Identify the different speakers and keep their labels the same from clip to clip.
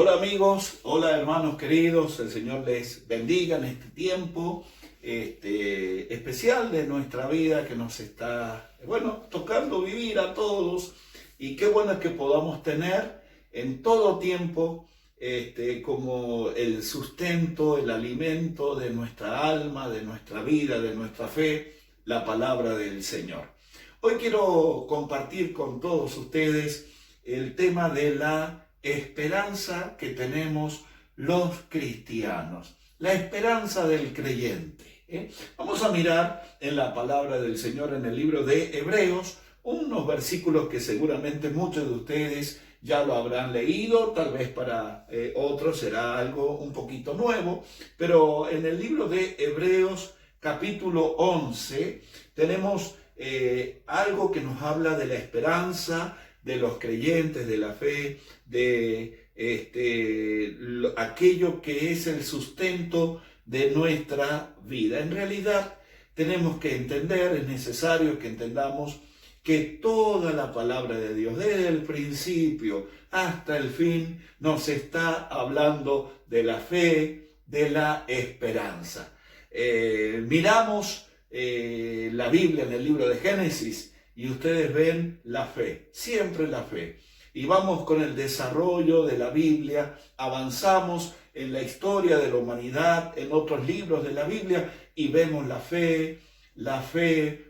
Speaker 1: Hola amigos, hola hermanos queridos, el Señor les bendiga en este tiempo especial de nuestra vida que nos está, tocando vivir a todos, y qué bueno es que podamos tener en todo tiempo como el sustento, el alimento de nuestra alma, de nuestra vida, de nuestra fe, la palabra del Señor. Hoy quiero compartir con todos ustedes el tema de la esperanza que tenemos los cristianos, la esperanza del creyente. Vamos a mirar en la palabra del Señor en el libro de Hebreos, unos versículos que seguramente muchos de ustedes ya lo habrán leído, tal vez para otros será algo un poquito nuevo, pero en el libro de Hebreos capítulo 11 tenemos algo que nos habla de la esperanza de los creyentes, de la fe, de aquello que es el sustento de nuestra vida. En realidad tenemos que entender, es necesario que entendamos que toda la palabra de Dios, desde el principio hasta el fin, nos está hablando de la fe, de la esperanza. Miramos la Biblia en el libro de Génesis y ustedes ven la fe, siempre la fe. Y vamos con el desarrollo de la Biblia, avanzamos en la historia de la humanidad, en otros libros de la Biblia, y vemos la fe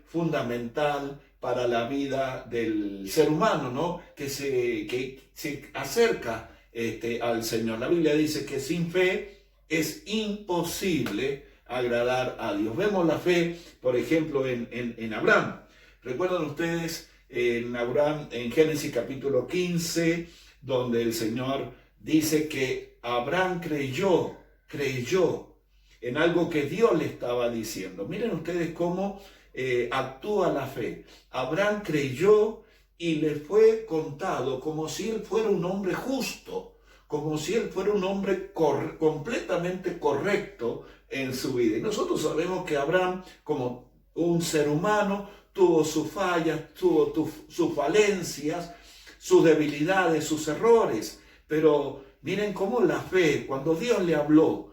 Speaker 1: fundamental para la vida del ser humano, ¿no? Que se acerca al Señor. La Biblia dice que sin fe es imposible agradar a Dios. Vemos la fe, por ejemplo, en Abraham. ¿Recuerdan ustedes en Abraham, en Génesis capítulo 15, donde el Señor dice que Abraham creyó en algo que Dios le estaba diciendo? Miren ustedes cómo actúa la fe. Abraham creyó y le fue contado como si él fuera un hombre justo, como si él fuera un hombre completamente correcto en su vida. Y nosotros sabemos que Abraham, como un ser humano, tuvo sus fallas, tuvo sus falencias, sus debilidades, sus errores. Pero miren cómo la fe, cuando Dios le habló,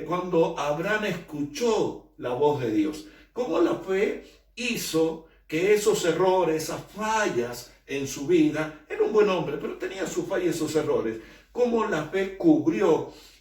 Speaker 1: cuando Abraham escuchó la voz de Dios, cómo la fe hizo que esos errores, esas fallas en su vida, era un buen hombre, pero tenía sus fallas y sus errores, cómo la fe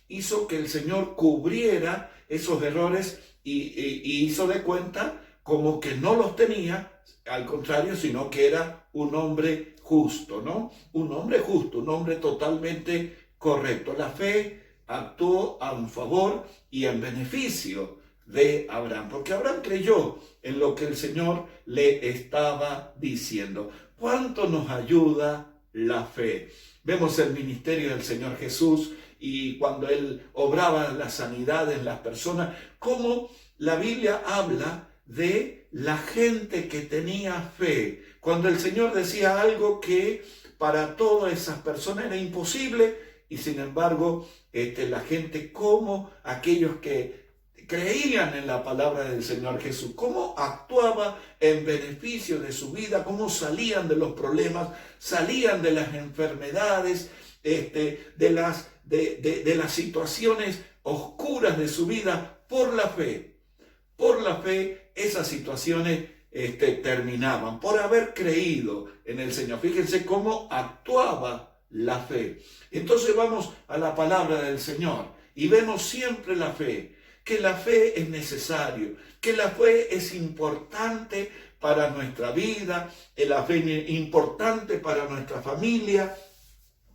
Speaker 1: hizo que el Señor cubriera esos errores y hizo de cuenta como que no los tenía, al contrario, sino que era un hombre justo, ¿no? Un hombre justo, un hombre totalmente correcto. La fe actuó a un favor y en beneficio de Abraham, porque Abraham creyó en lo que el Señor le estaba diciendo. ¿Cuánto nos ayuda la fe? Vemos el ministerio del Señor Jesús y cuando Él obraba la sanidad en las personas, cómo la Biblia habla de la gente que tenía fe. Cuando el Señor decía algo que para todas esas personas era imposible, y sin embargo, la gente, como aquellos que creían en la palabra del Señor Jesús, cómo actuaba en beneficio de su vida, cómo salían de los problemas, salían de las enfermedades, de las situaciones oscuras de su vida por la fe. Por la fe esas situaciones terminaban, por haber creído en el Señor. Fíjense cómo actuaba la fe. Entonces vamos a la palabra del Señor y vemos siempre la fe, que la fe es necesario, que la fe es importante para nuestra vida, la fe es importante para nuestra familia.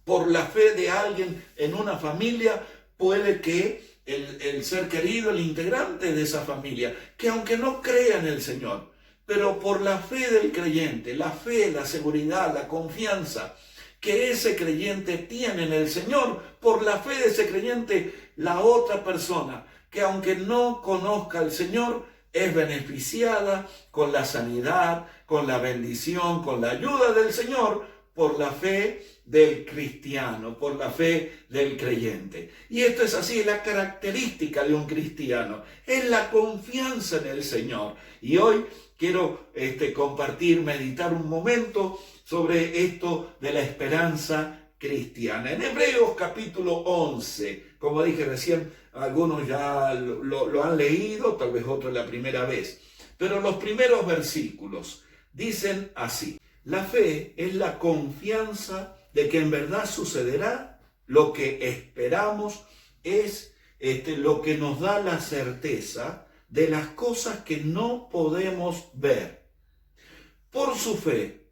Speaker 1: Por la fe de alguien en una familia puede que el ser querido, el integrante de esa familia, que aunque no crea en el Señor, pero por la fe del creyente, la fe, la seguridad, la confianza que ese creyente tiene en el Señor, por la fe de ese creyente, la otra persona, que aunque no conozca al Señor, es beneficiada con la sanidad, con la bendición, con la ayuda del Señor, por la fe del cristiano, por la fe del creyente. Y esto es así, la característica de un cristiano, es la confianza en el Señor. Y hoy quiero compartir, meditar un momento sobre esto de la esperanza cristiana. En Hebreos capítulo 11, como dije recién, algunos ya lo han leído, tal vez otros la primera vez, pero los primeros versículos dicen así: la fe es la confianza de que en verdad sucederá lo que esperamos, es lo que nos da la certeza de las cosas que no podemos ver. Por su fe,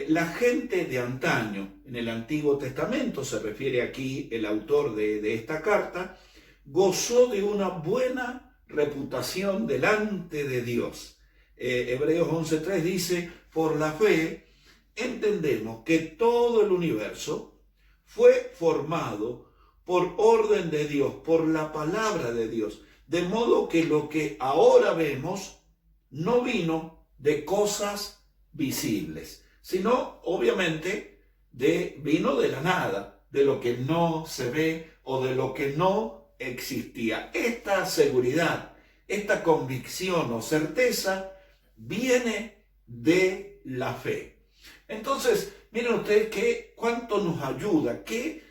Speaker 1: la gente de antaño, en el Antiguo Testamento, se refiere aquí el autor de esta carta, gozó de una buena reputación delante de Dios. Hebreos 11:3 dice: por la fe entendemos que todo el universo fue formado por orden de Dios, por la palabra de Dios, de modo que lo que ahora vemos no vino de cosas visibles, sino obviamente vino de la nada, de lo que no se ve o de lo que no existía. Esta seguridad, esta convicción o certeza viene de la fe. Entonces, miren ustedes cuánto nos ayuda, qué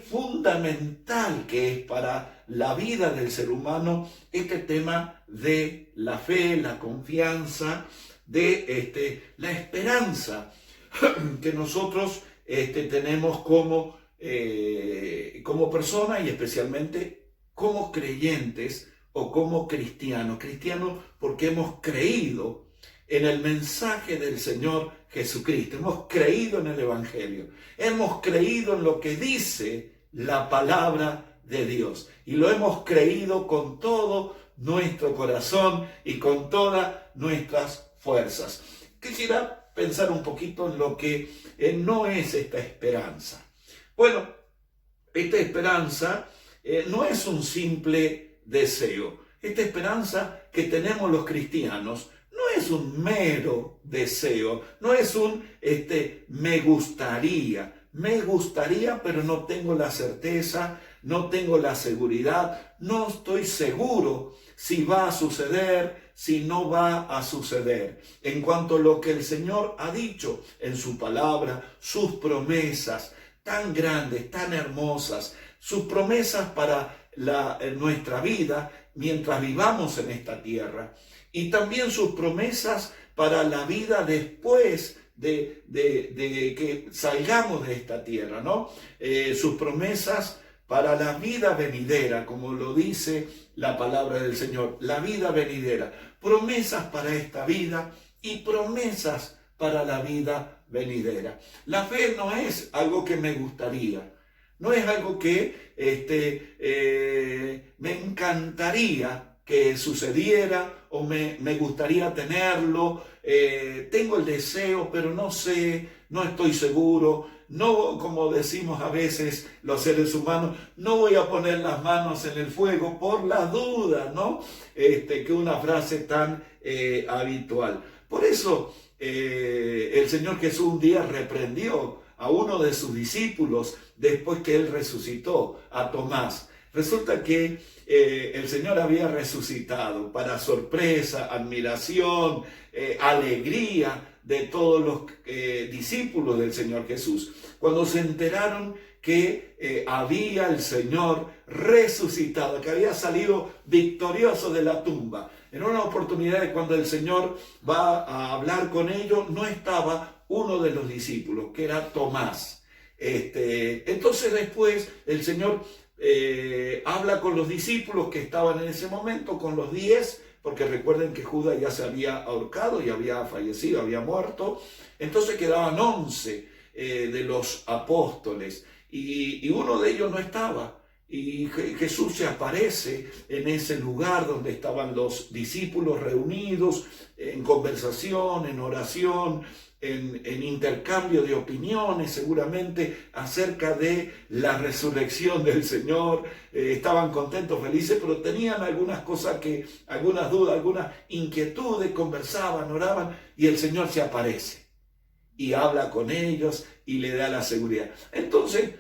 Speaker 1: fundamental que es para la vida del ser humano este tema de la fe, la confianza, de la esperanza que nosotros tenemos como personas y especialmente como creyentes o como cristianos. Cristianos porque hemos creído en el mensaje del Señor Jesucristo, hemos creído en el Evangelio, hemos creído en lo que dice la palabra de Dios y lo hemos creído con todo nuestro corazón y con todas nuestras fuerzas. Quisiera pensar un poquito en lo que no es esta esperanza. Bueno, esta esperanza no es un simple deseo. Esta esperanza que tenemos los cristianos no es un mero deseo, no es un me gustaría, pero no tengo la certeza, no tengo la seguridad, no estoy seguro si va a suceder, si no va a suceder. En cuanto a lo que el Señor ha dicho en su palabra, sus promesas tan grandes, tan hermosas, sus promesas para nuestra vida mientras vivamos en esta tierra, y también sus promesas para la vida después de que salgamos de esta tierra, ¿no? Sus promesas para la vida venidera, como lo dice la palabra del Señor, la vida venidera, promesas para esta vida y promesas para la vida venidera. La fe no es algo que me gustaría, no es algo que me encantaría que sucediera o me gustaría tenerlo, tengo el deseo, pero no sé, no estoy seguro, no, como decimos a veces los seres humanos, no voy a poner las manos en el fuego por la duda, ¿no? Que una frase tan habitual. Por eso el Señor Jesús un día reprendió a uno de sus discípulos después que él resucitó, a Tomás. Resulta que el Señor había resucitado, para sorpresa, admiración, alegría de todos los discípulos del Señor Jesús. Cuando se enteraron que había el Señor resucitado, que había salido victorioso de la tumba. En una oportunidad cuando el Señor va a hablar con ellos, no estaba uno de los discípulos, que era Tomás. Entonces después el Señor habla con los discípulos que estaban en ese momento, con los 10, porque recuerden que Judas ya se había ahorcado y había fallecido, había muerto. Entonces quedaban 11 de los apóstoles y uno de ellos no estaba. Y Jesús se aparece en ese lugar donde estaban los discípulos reunidos en conversación, en oración, en intercambio de opiniones seguramente acerca de la resurrección del Señor. Estaban contentos, felices, pero tenían algunas cosas algunas dudas, algunas inquietudes, conversaban, oraban, y el Señor se aparece y habla con ellos y le da la seguridad. Entonces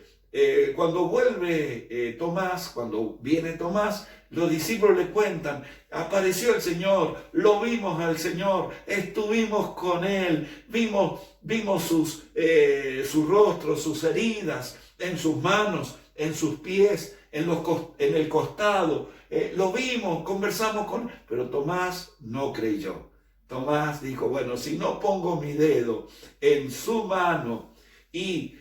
Speaker 1: cuando vuelve Tomás, cuando viene Tomás, los discípulos le cuentan, apareció el Señor, lo vimos al Señor, estuvimos con Él, vimos su rostro, sus heridas, en sus manos, en sus pies, en el costado, lo vimos, conversamos con Él, pero Tomás no creyó. Tomás dijo, bueno, si no pongo mi dedo en su mano y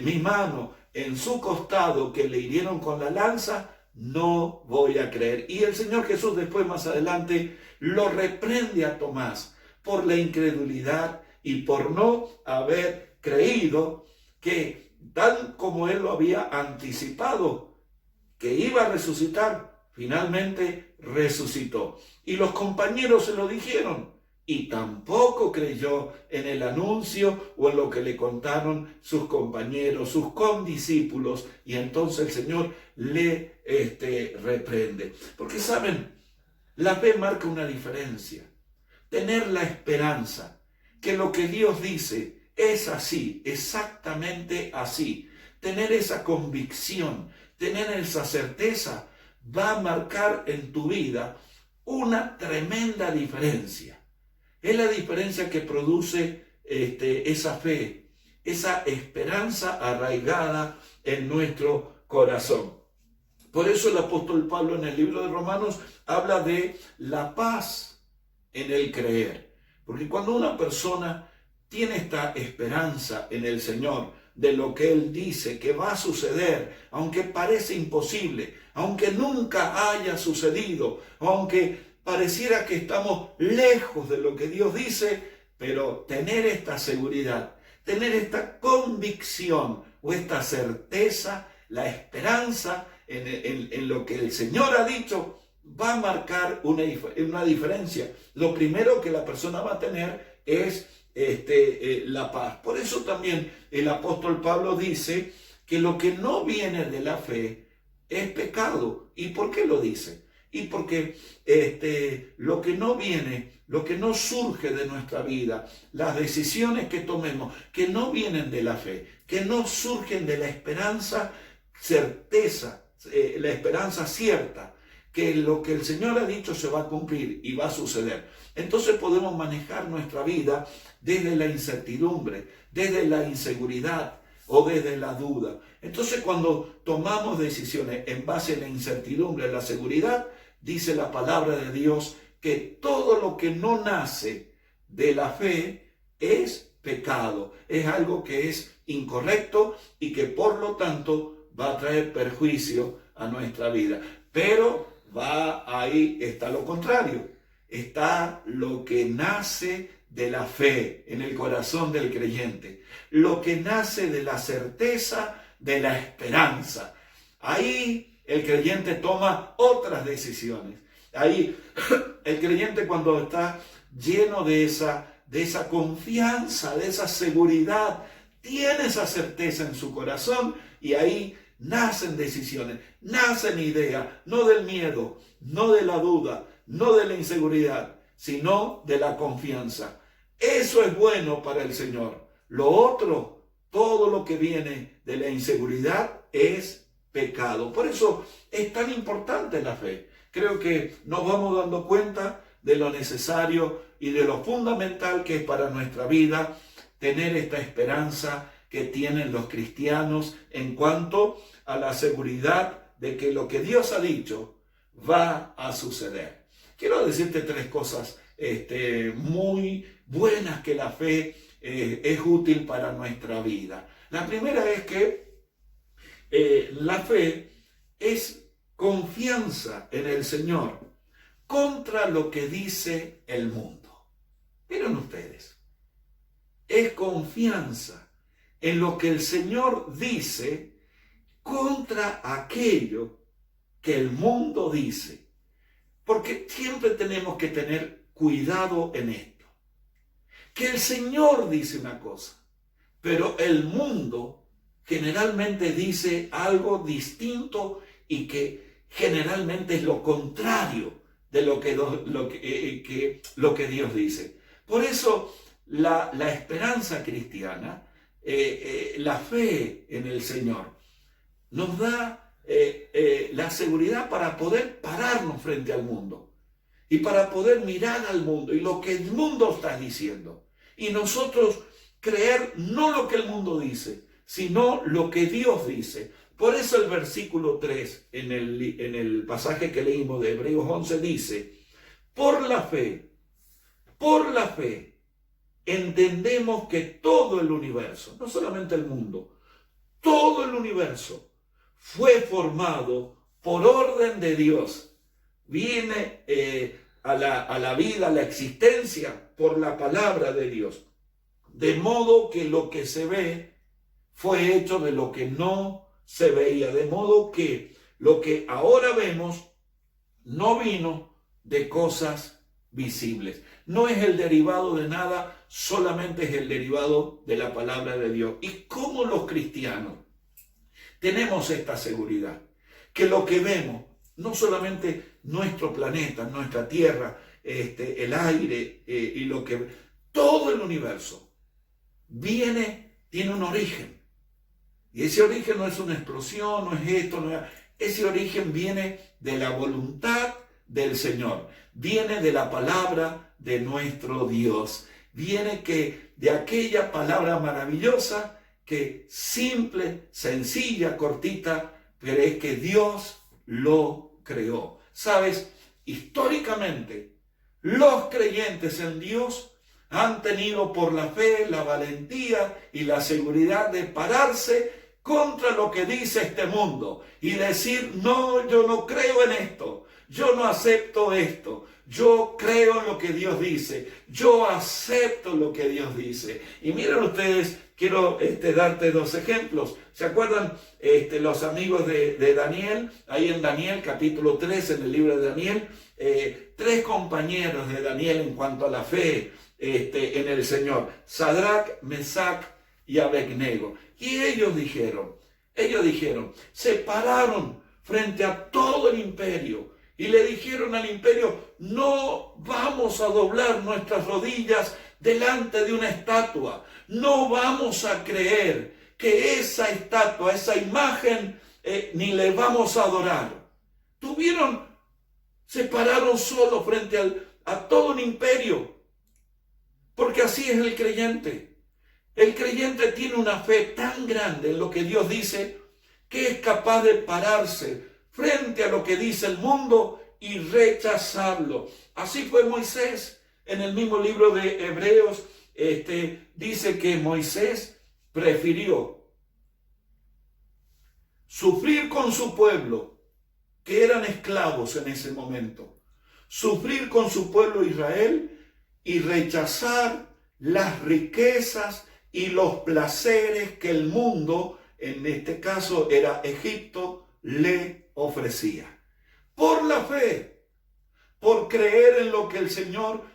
Speaker 1: mi mano en su costado que le hirieron con la lanza, no voy a creer. Y el Señor Jesús después, más adelante, lo reprende a Tomás por la incredulidad y por no haber creído que, tal como él lo había anticipado, que iba a resucitar, finalmente resucitó. Y los compañeros se lo dijeron, y tampoco creyó en el anuncio o en lo que le contaron sus compañeros, sus condiscípulos, y entonces el Señor le reprende. Porque saben, la fe marca una diferencia. Tener la esperanza que lo que Dios dice es así, exactamente así. Tener esa convicción, tener esa certeza, va a marcar en tu vida una tremenda diferencia. Es la diferencia que produce esa fe, esa esperanza arraigada en nuestro corazón. Por eso el apóstol Pablo en el libro de Romanos habla de la paz en el creer. Porque cuando una persona tiene esta esperanza en el Señor, de lo que Él dice que va a suceder, aunque parece imposible, aunque nunca haya sucedido, aunque pareciera que estamos lejos de lo que Dios dice, pero tener esta seguridad, tener esta convicción o esta certeza, la esperanza en lo que el Señor ha dicho, va a marcar una diferencia. Lo primero que la persona va a tener es la paz. Por eso también el apóstol Pablo dice que lo que no viene de la fe es pecado. ¿Y por qué lo dice? Y porque lo que no viene, lo que no surge de nuestra vida, las decisiones que tomemos, que no vienen de la fe, que no surgen de la esperanza, certeza, la esperanza cierta, que lo que el Señor ha dicho se va a cumplir y va a suceder. Entonces podemos manejar nuestra vida desde la incertidumbre, desde la inseguridad o desde la duda. Entonces cuando tomamos decisiones en base a la incertidumbre, la seguridad, dice la palabra de Dios que todo lo que no nace de la fe es pecado, es algo que es incorrecto y que por lo tanto va a traer perjuicio a nuestra vida. Pero ahí está lo contrario, está lo que nace de la fe en el corazón del creyente, lo que nace de la certeza, de la esperanza. Ahí el creyente toma otras decisiones. Ahí el creyente, cuando está lleno de esa confianza, de esa seguridad, tiene esa certeza en su corazón, y ahí nacen decisiones, nacen ideas, no del miedo, no de la duda, no de la inseguridad, sino de la confianza. Eso es bueno para el Señor. Lo otro, todo lo que viene de la inseguridad es pecado. Por eso es tan importante la fe. Creo que nos vamos dando cuenta de lo necesario y de lo fundamental que es para nuestra vida tener esta esperanza que tienen los cristianos en cuanto a la seguridad de que lo que Dios ha dicho va a suceder. Quiero decirte tres cosas muy buenas que la fe es útil para nuestra vida. La primera es que la fe es confianza en el Señor contra lo que dice el mundo. Miren ustedes, es confianza en lo que el Señor dice contra aquello que el mundo dice. Porque siempre tenemos que tener cuidado en esto. Que el Señor dice una cosa, pero el mundo generalmente dice algo distinto y que generalmente es lo contrario de lo que Dios dice. Por eso la esperanza cristiana, la fe en el Señor, nos da la seguridad para poder pararnos frente al mundo y para poder mirar al mundo y lo que el mundo está diciendo. Y nosotros creer no lo que el mundo dice, sino lo que Dios dice. Por eso el versículo 3 en el pasaje que leímos de Hebreos 11 dice: por la fe, entendemos que todo el universo, no solamente el mundo, todo el universo fue formado por orden de Dios. Viene a la vida, a la existencia, por la palabra de Dios. De modo que lo que se ve fue hecho de lo que no se veía. De modo que lo que ahora vemos no vino de cosas visibles. No es el derivado de nada, solamente es el derivado de la palabra de Dios. Y como los cristianos tenemos esta seguridad, que lo que vemos, no solamente nuestro planeta, nuestra tierra, el aire y lo que todo el universo tiene un origen. Y ese origen no es una explosión, no es esto, ese origen viene de la voluntad del Señor, viene de la palabra de nuestro Dios, viene de aquella palabra maravillosa que simple, sencilla, cortita, pero es que Dios lo creó. ¿Sabes? Históricamente, los creyentes en Dios han tenido por la fe, la valentía y la seguridad de pararse contra lo que dice este mundo y decir: no, yo no creo en esto, yo no acepto esto, yo creo en lo que Dios dice, yo acepto lo que Dios dice. Y miren ustedes, quiero darte dos ejemplos. ¿Se acuerdan los amigos de Daniel? Ahí en Daniel capítulo 3, en el libro de Daniel, tres compañeros de Daniel en cuanto a la fe en el Señor: Sadrac, Mesac y Abednego. Y ellos dijeron, se pararon frente a todo el imperio y le dijeron al imperio: no vamos a doblar nuestras rodillas delante de una estatua, no vamos a creer que esa estatua, esa imagen, ni le vamos a adorar. Se pararon solo frente a todo un imperio, porque así es el creyente. El creyente tiene una fe tan grande en lo que Dios dice que es capaz de pararse frente a lo que dice el mundo y rechazarlo. Así fue Moisés. En el mismo libro de Hebreos dice que Moisés prefirió sufrir con su pueblo, que eran esclavos en ese momento, sufrir con su pueblo Israel y rechazar las riquezas y los placeres que el mundo, en este caso era Egipto, le ofrecía. Por la fe, por creer en lo que el Señor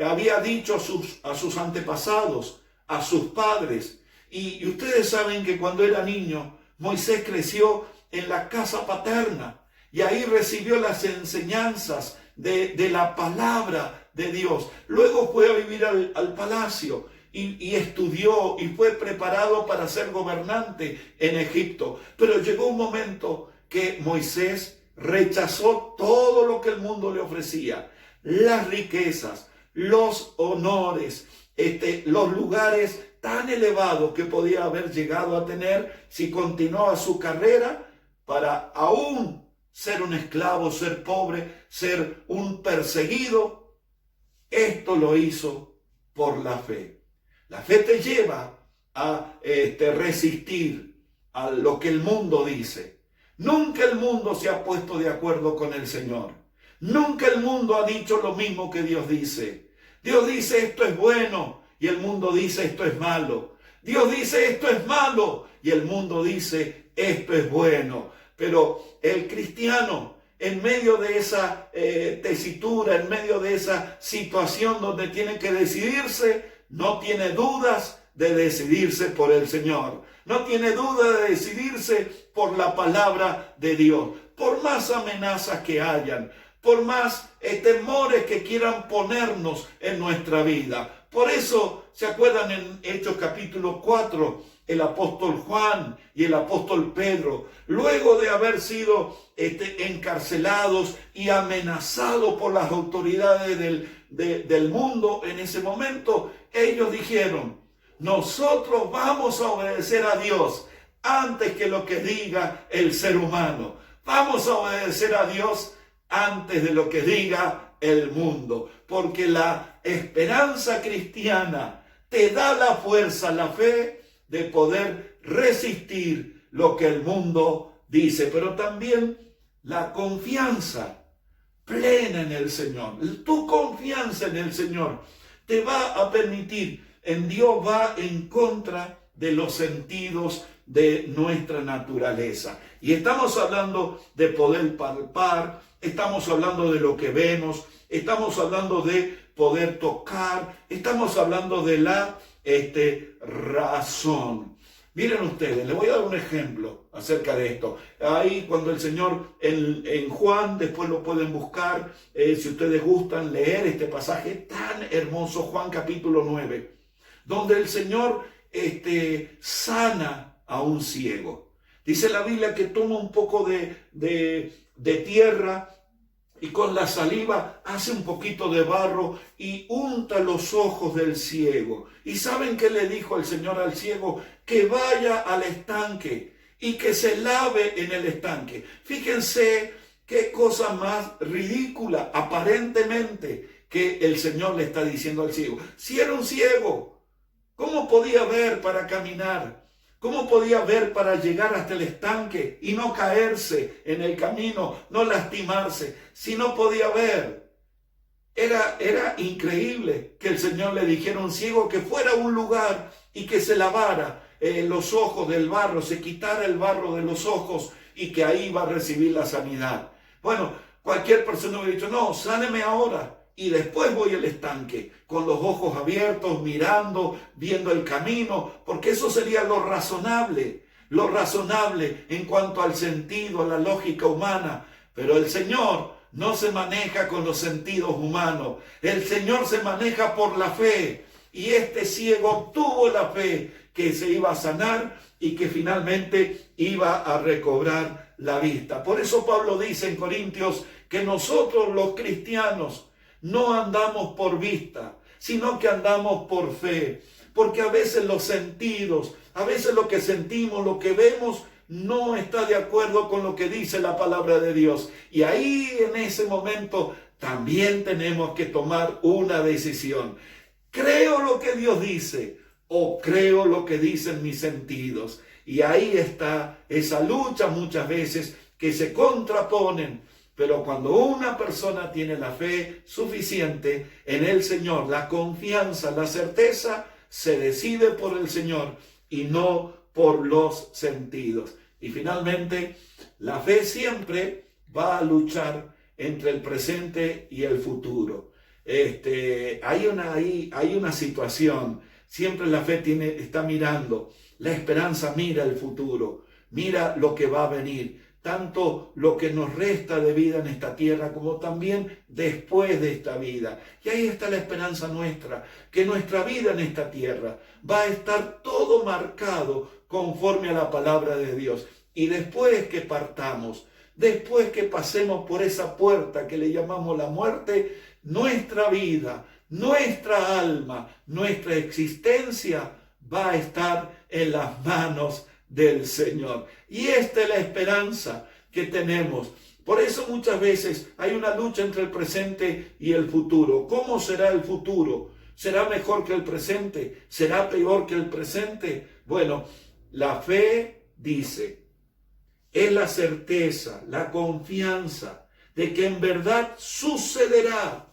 Speaker 1: había dicho a sus antepasados, a sus padres. Y ustedes saben que cuando era niño, Moisés creció en la casa paterna y ahí recibió las enseñanzas de la palabra de Dios. Luego fue a vivir al palacio y estudió y fue preparado para ser gobernante en Egipto. Pero llegó un momento que Moisés rechazó todo lo que el mundo le ofrecía: las riquezas, los honores, los lugares tan elevados que podía haber llegado a tener si continuaba su carrera, para aún ser un esclavo, ser pobre, ser un perseguido. Esto lo hizo por la fe. La fe te lleva a resistir a lo que el mundo dice. Nunca el mundo se ha puesto de acuerdo con el Señor. Nunca el mundo ha dicho lo mismo que Dios dice. Dios dice: esto es bueno, y el mundo dice: esto es malo. Dios dice: esto es malo, y el mundo dice: esto es bueno. Pero el cristiano, en medio de esa tesitura, en medio de esa situación donde tiene que decidirse, no tiene dudas de decidirse por el Señor. No tiene duda de decidirse por la palabra de Dios. Por más amenazas que hayan, por más temores que quieran ponernos en nuestra vida. Por eso, ¿se acuerdan en Hechos capítulo 4? el apóstol Juan y el apóstol Pedro, luego de haber sido encarcelados y amenazados por las autoridades del mundo en ese momento, ellos dijeron: nosotros vamos a obedecer a Dios antes que lo que diga el ser humano. Vamos a obedecer a Dios antes de lo que diga el mundo, porque la esperanza cristiana te da la fuerza, la fe de poder resistir lo que el mundo dice, pero también la confianza plena en el Señor. Tu confianza en el Señor te va a permitir, en Dios va en contra de los sentidos de nuestra naturaleza. Y estamos hablando de poder palpar, estamos hablando de lo que vemos, estamos hablando de poder tocar, estamos hablando de la razón. Miren ustedes, les voy a dar un ejemplo acerca de esto. Ahí cuando el Señor en Juan, después lo pueden buscar, si ustedes gustan leer este pasaje tan hermoso, Juan capítulo 9, donde el Señor sana a un ciego. Dice la Biblia que toma un poco de tierra y con la saliva hace un poquito de barro y unta los ojos del ciego. ¿Y saben qué le dijo el Señor al ciego? Que vaya al estanque y que se lave en el estanque. Fíjense qué cosa más ridícula, aparentemente, que el Señor le está diciendo al ciego. Si era un ciego, ¿cómo podía ver para caminar? ¿Cómo podía ver para llegar hasta el estanque y no caerse en el camino, no lastimarse? Si no podía ver. Era increíble que el Señor le dijera a un ciego que fuera a un lugar y que se lavara los ojos del barro, se quitara el barro de los ojos y que ahí iba a recibir la sanidad. Bueno, cualquier persona hubiera dicho: no, sáneme ahora y después voy al estanque, con los ojos abiertos, mirando, viendo el camino, porque eso sería lo razonable en cuanto al sentido, a la lógica humana. Pero el Señor no se maneja con los sentidos humanos, el Señor se maneja por la fe, y este ciego tuvo la fe que se iba a sanar y que finalmente iba a recobrar la vista. Por eso Pablo dice en Corintios que nosotros los cristianos no andamos por vista, sino que andamos por fe. Porque a veces los sentidos, a veces lo que sentimos, lo que vemos, no está de acuerdo con lo que dice la palabra de Dios. Y ahí en ese momento también tenemos que tomar una decisión. ¿Creo lo que Dios dice o creo lo que dicen mis sentidos? Y ahí está esa lucha muchas veces que se contraponen. Pero cuando una persona tiene la fe suficiente en el Señor, la confianza, la certeza, se decide por el Señor y no por los sentidos. Y finalmente, la fe siempre va a luchar entre el presente y el futuro. Hay una situación. Siempre la fe está mirando. La esperanza mira el futuro, mira lo que va a venir. Tanto lo que nos resta de vida en esta tierra como también después de esta vida. Y ahí está la esperanza nuestra, que nuestra vida en esta tierra va a estar todo marcado conforme a la palabra de Dios. Y después que partamos, después que pasemos por esa puerta que le llamamos la muerte, nuestra vida, nuestra alma, nuestra existencia va a estar en las manos del Señor. Y esta es la esperanza que tenemos. Por eso muchas veces hay una lucha entre el presente y el futuro. ¿Cómo será el futuro? ¿Será mejor que el presente? ¿Será peor que el presente? Bueno, la fe dice, es la certeza, la confianza de que en verdad sucederá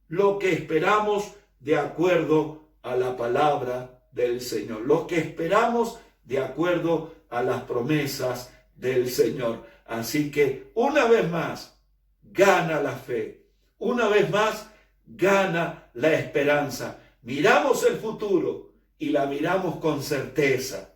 Speaker 1: lo que esperamos de acuerdo a la palabra del Señor. Lo que esperamos de acuerdo a las promesas del Señor. Así que una vez más gana la fe, una vez más gana la esperanza. Miramos el futuro y la miramos con certeza.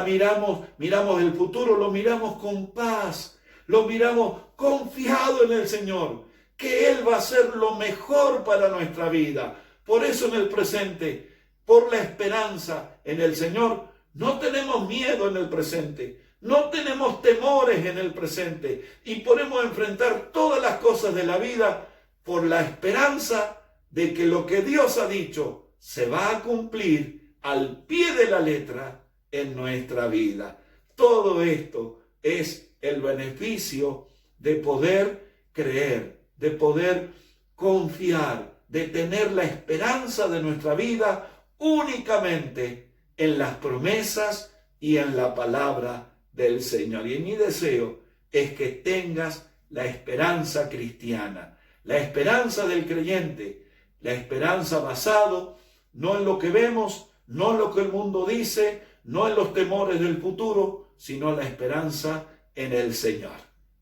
Speaker 1: Miramos el futuro, lo miramos con paz, lo miramos confiado en el Señor, que Él va a hacer lo mejor para nuestra vida. Por eso en el presente, por la esperanza en el Señor, No tenemos miedo en el presente. No tenemos temores en el presente. Y podemos enfrentar todas las cosas de la vida por la esperanza de que lo que Dios ha dicho se va a cumplir al pie de la letra en nuestra vida. Todo esto es el beneficio de poder creer, de poder confiar, de tener la esperanza de nuestra vida únicamente en las promesas y en la palabra del Señor. Y mi deseo es que tengas la esperanza cristiana, la esperanza del creyente, la esperanza basado no en lo que vemos, no en lo que el mundo dice, no en los temores del futuro, sino la esperanza en el Señor.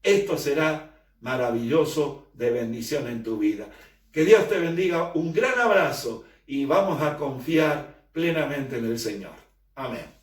Speaker 1: Esto será maravilloso, de bendición en tu vida. Que Dios te bendiga, un gran abrazo y vamos a confiar plenamente en el Señor. Amén.